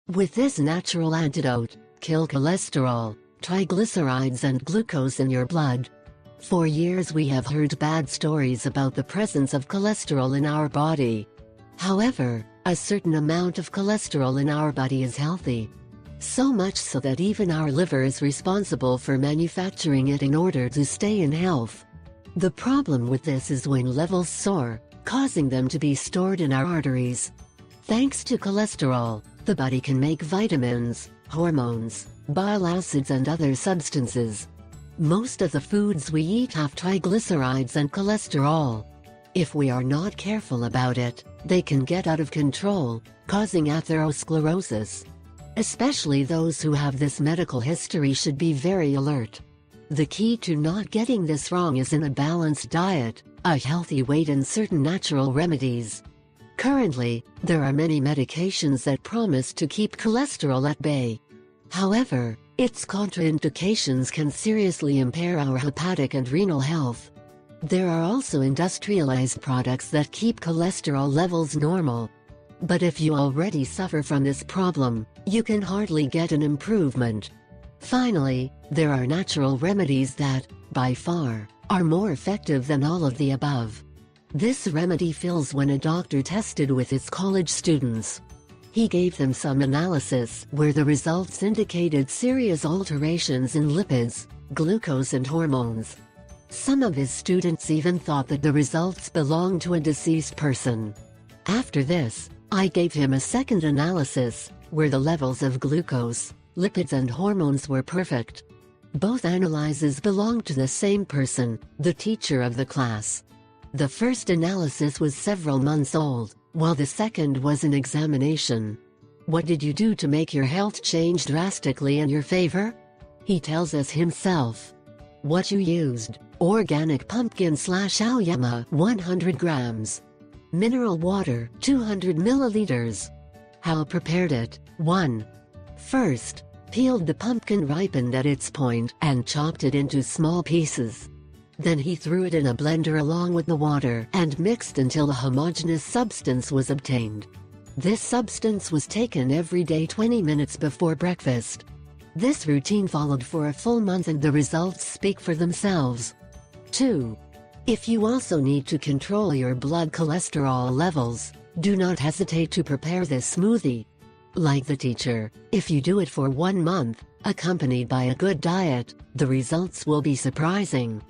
With this natural antidote, kill cholesterol, triglycerides and glucose in your blood. For years we have heard bad stories about the presence of cholesterol in our body. However, a certain amount of cholesterol in our body is healthy. So much so that even our liver is responsible for manufacturing it in order to stay in health. The problem with this is when levels soar, causing them to be stored in our arteries. Thanks to cholesterol, the body can make vitamins, hormones, bile acids and other substances. Most of the foods we eat have triglycerides and cholesterol. If we are not careful about it, they can get out of control, causing atherosclerosis. Especially those who have this medical history should be very alert. The key to not getting this wrong is in a balanced diet, a healthy weight and certain natural remedies. Currently, there are many medications that promise to keep cholesterol at bay. However, its contraindications can seriously impair our hepatic and renal health. There are also industrialized products that keep cholesterol levels normal. But if you already suffer from this problem, you can hardly get an improvement. Finally, there are natural remedies that, by far, are more effective than all of the above. This remedy fills when a doctor tested with his college students. He gave them some analysis where the results indicated serious alterations in lipids, glucose and hormones. Some of his students even thought that the results belonged to a deceased person. After this, I gave him a second analysis, where the levels of glucose, lipids and hormones were perfect. Both analyses belonged to the same person, the teacher of the class. The first analysis was several months old, while the second was an examination. What did you do to make your health change drastically in your favor? He tells us himself. What you used: organic pumpkin/aoyama 100 grams. Mineral water 200 milliliters. How prepared it: 1. First, peeled the pumpkin ripened at its point and chopped it into small pieces. Then he threw it in a blender along with the water and mixed until a homogeneous substance was obtained. This substance was taken every day 20 minutes before breakfast. This routine followed for a full month and the results speak for themselves. 2. If you also need to control your blood cholesterol levels, do not hesitate to prepare this smoothie. Like the teacher, if you do it for 1 month, accompanied by a good diet, the results will be surprising.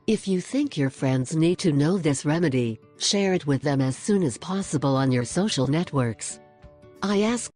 If you think your friends need to know this remedy, share it with them as soon as possible on your social networks. I ask